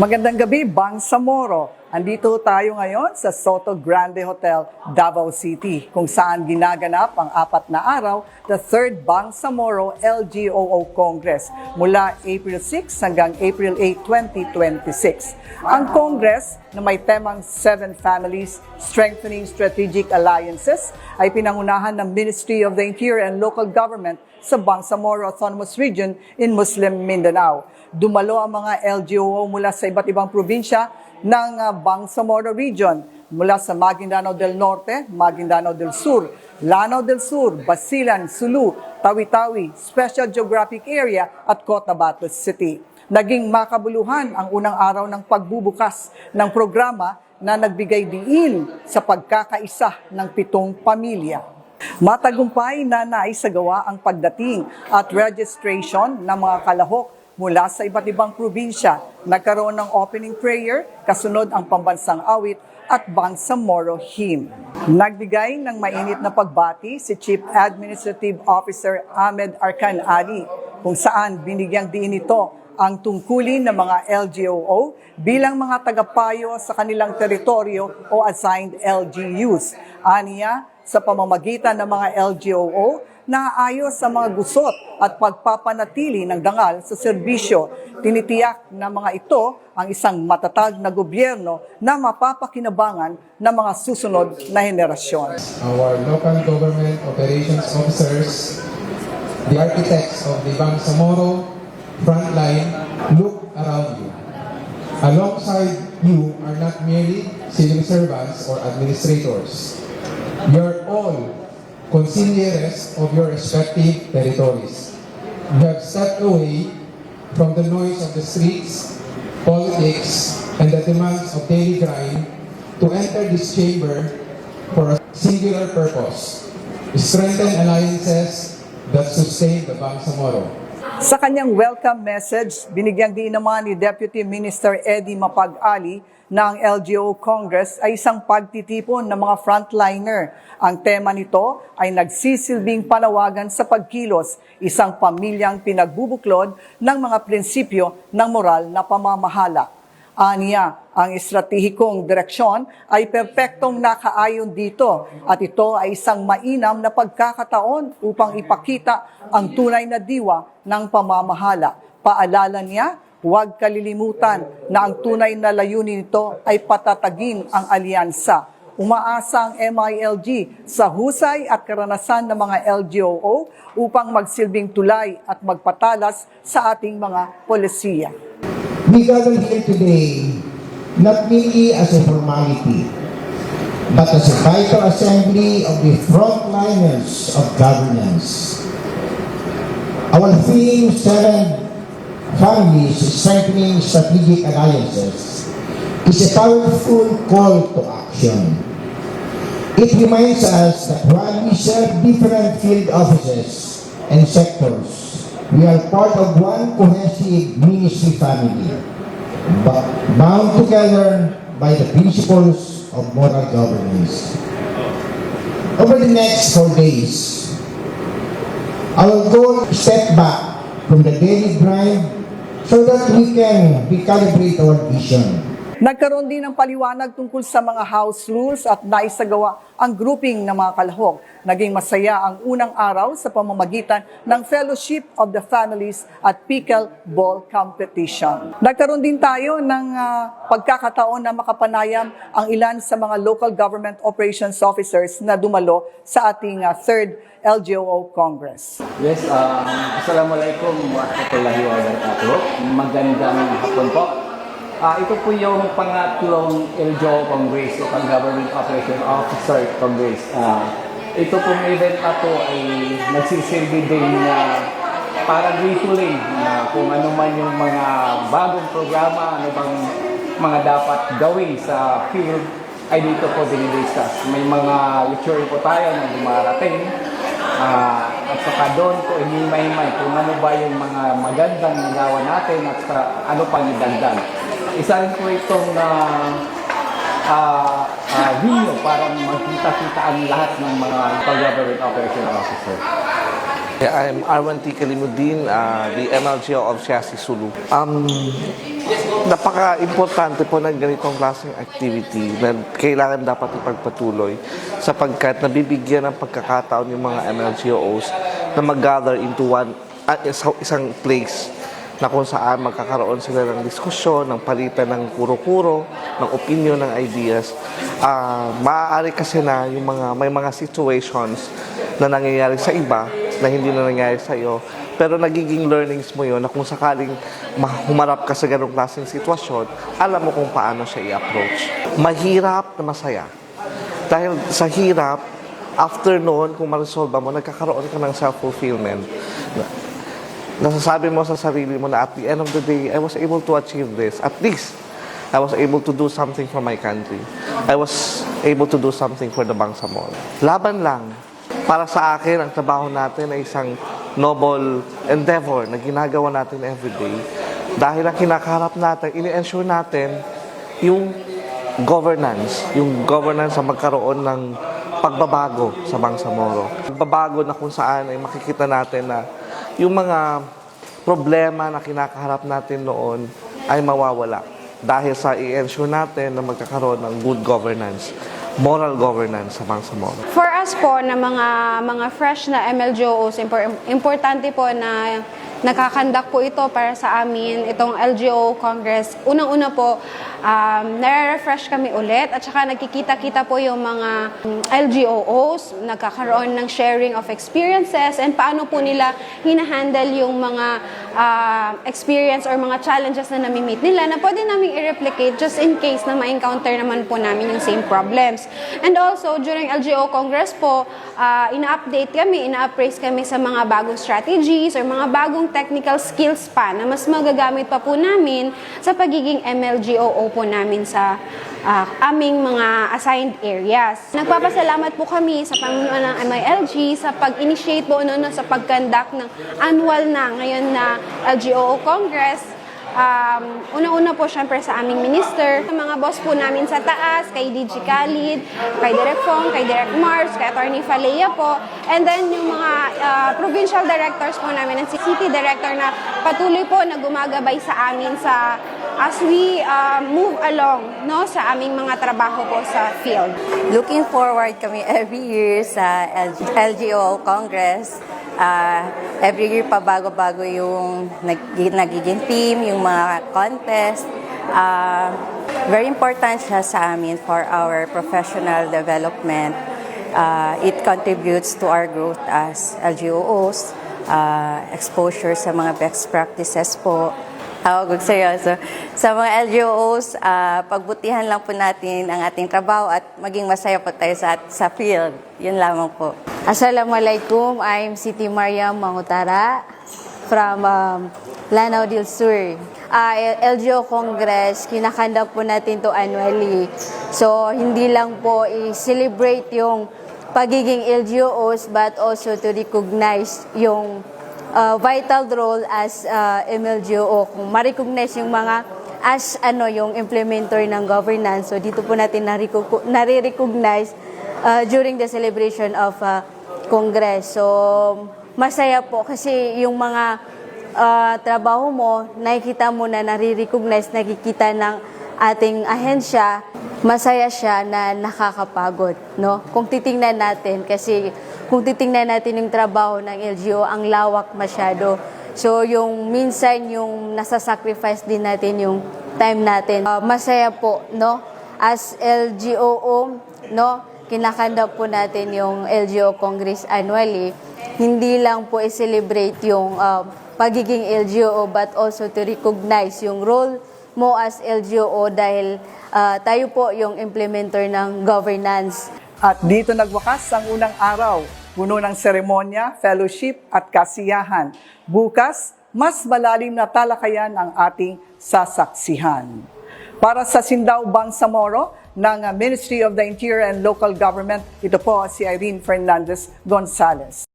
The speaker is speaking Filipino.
Magandang gabi, Bangsamoro. Andito tayo ngayon sa Soto Grande Hotel, Davao City, kung saan ginaganap ang 4 na araw, the 3rd Bangsamoro LGOO Congress mula April 6 hanggang April 8, 2026. Ang Congress na may temang 7 Families Strengthening Strategic Alliances ay pinangunahan ng Ministry of the Interior and Local Government sa Bangsamoro Autonomous Region in Muslim Mindanao. Dumalo ang mga LGOO mula sa iba't ibang probinsya ng Bangsamoro Region, mula sa Maguindanao del Norte, Maguindanao del Sur, Lanao del Sur, Basilan, Sulu, Tawi-Tawi, Special Geographic Area at Cotabato City. Naging makabuluhan ang unang araw ng pagbubukas ng programa na nagbigay diin sa pagkakaisa ng 7 pamilya. Matagumpay na naisagawa ang pagdating at registration ng mga kalahok mula sa iba't ibang probinsya. Nagkaroon ng opening prayer, kasunod ang pambansang awit at Bangsamoro hymn. Nagbigay ng mainit na pagbati si Chief Administrative Officer Ahmed Arkan Ali, kung saan binigyang diin ito ang tungkulin ng mga LGOO bilang mga tagapayo sa kanilang teritoryo o assigned LGUs. Aniya, sa pamamagitan ng mga LGOO, naayos sa mga gusot at pagpapanatili ng dangal sa serbisyo. Tinitiyak na mga ito ang isang matatag na gobyerno na mapapakinabangan ng mga susunod na henerasyon. Our local government operations officers, the architects of the Bangsamoro frontline, look around you. Alongside you are not merely civil servants or administrators. You're all consiglieres of your respective territories. You have stepped away from the noise of the streets, politics, and the demands of daily grind to enter this chamber for a singular purpose: strengthen alliances that sustain the Bangsamoro. Sa kanyang welcome message, binigyang din naman ni Deputy Minister Eddie Mapag-Ali na ang LGO Congress ay isang pagtitipon ng mga frontliner. Ang tema nito ay nagsisilbing panawagan sa pagkilos, isang pamilyang pinagbubuklod ng mga prinsipyo ng moral na pamamahala. Aniya, ang estratehikong direksyon ay perpektong nakaayon dito at ito ay isang mainam na pagkakataon upang ipakita ang tunay na diwa ng pamamahala. Paalala niya, huwag kalilimutan na ang tunay na layunin nito ay patatagin ang alyansa. Umaasa ang MILG sa husay at karanasan ng mga LGOO upang magsilbing tulay at magpatalas sa ating mga polisiya. We gather here today not merely as a formality, but as a vital assembly of the frontliners of governance. Our theme, 7 Families Strengthening Strategic Alliances, is a powerful call to action. It reminds us that while we serve different field offices and sectors, we are part of one cohesive ministry family, bound together by the principles of moral governance. Over the next 4 days, our goal is to step back from the daily grind so that we can recalibrate our vision. Nagkaroon din ng paliwanag tungkol sa mga house rules at naisagawa ang grouping ng mga kalahok. Naging masaya ang unang araw sa pamamagitan ng Fellowship of the Families at Pickleball Competition. Nagkaroon din tayo ng pagkakataon na makapanayam ang ilan sa mga local government operations officers na dumalo sa ating 3rd LGOO Congress. Yes, Assalamualaikum warahmatullahi wabarakatuh. Magandang hapon po. Ito po yung pangatlong LGOO Congress, o Government Operations Officer Congress. Ito pong event na to ay nagsisilbi din para briefing kung ano man yung mga bagong programa, ano bang mga dapat gawin sa field, ay dito po dinidiscuss. May mga lecture po tayo na dumarating. At saka doon po inimay-may kung ano ba yung mga magandang nagawa natin at ano pang idagdag. Isa rin po itong video para magkita-kita ang lahat ng mga government operation officer. I'm Arwan T. Kalimuddin, the MLGO of Siasi Sulu. Napaka-importante po ng ganitong klaseng activity na kailangan dapat ipagpatuloy sapagkat nabibigyan ng pagkakataon yung mga MLGOs na mag-gather into isang place na kung saan magkakaroon sila ng diskusyon, ng palitan ng kuro-kuro, ng opinion, ng ideas. Maaari kasi na may mga situations na nangyayari sa iba na hindi na nangyayari sa iyo, pero nagiging learnings mo yon na kung sakaling humarap ka sa ganong klaseng sitwasyon, alam mo kung paano siya i-approach. Mahirap na masaya. Dahil sa hirap, after noon, kung ma-resolve mo, nagkakaroon ka ng self-fulfillment. Nasasabi mo sa sarili mo na at the end of the day, I was able to achieve this. At least, I was able to do something for my country. I was able to do something for the Bangsamoro. Laban lang. Para sa akin, ang trabaho natin ay isang noble endeavor na ginagawa natin everyday. Dahil ang kinakaharap natin, ini-ensure natin yung governance sa magkaroon ng pagbabago sa Bangsamoro. Pagbabago na kung saan ay makikita natin na yung mga problema na kinakaharap natin noon ay mawawala dahil sa i-ensure natin na magkakaroon ng good governance, moral governance sa Bangsamoro. For us po na mga fresh na MLGOs, importante po na nakakandak po ito para sa amin, itong LGO Congress. Unang-una po, nare-refresh kami ulit at saka nagkikita-kita po yung mga LGOs, nagkakaroon ng sharing of experiences and paano po nila hinahandle yung mga experience or mga challenges na nami-meet nila na pwede namin i-replicate just in case na ma-encounter naman po namin yung same problems. And also, during LGO Congress po, ina-update kami, ina-appraise kami sa mga bagong strategies or mga bagong technical skills pa na mas magagamit pa po namin sa pagiging MLGOO po namin sa aming mga assigned areas. Nagpapasalamat po kami sa pamumuno ng MILG sa pag-initiate po sa pag-conduct ng annual na ngayon na LGOO Congress. Una-una po syempre sa aming minister, sa mga boss po namin sa taas, kay DG Khalid, kay Direk Fong, kay Direk Mars, kay Attorney Falea po, and then yung mga provincial directors po namin and city director na patuloy po na gumagabay sa amin as we move along sa aming mga trabaho po sa field. Looking forward kami every year sa LGO Congress. Every year pa bago-bago yung nagiging team, yung mga contest. Very important siya sa amin for our professional development. It contributes to our growth as LGOs, exposure sa mga best practices po. Seryoso. Sa mga LGOs, pagbutihan lang po natin ang ating trabaho at maging masaya po tayo sa field. Yun lamang po. Assalamualaikum, I'm Siti Mariam Mangutara from Lanao del Sur. LGO Congress, kinakandak po natin to annually. So, hindi lang po i-celebrate yung pagiging LGOs but also to recognize yung vital role as MLGO. Kung ma-recognize yung mga yung implementer ng governance. So, dito po natin nare-recognize during the celebration of Congress. So, masaya po kasi yung mga trabaho mo, nakikita mo na nare-recognize, nakikita ng ating ahensya, masaya siya na nakakapagod. No? Kung titingnan natin yung trabaho ng LGO, ang lawak masyado. So, yung minsan yung nasa-sacrifice din natin yung time natin. Masaya po, no? As LGOO, no? Kinakanda po natin yung LGO Congress annually. Hindi lang po i-celebrate yung pagiging LGO but also to recognize yung role mo as LGO dahil tayo po yung implementer ng governance. At dito nagwakas ang unang araw, puno ng seremonya, fellowship at kasiyahan. Bukas, mas malalim na talakayan ang ating sasaksihan. Para sa Sindao Bangsamoro ng Ministry of the Interior and Local Government, ito po si Irene Fernandez Gonzalez.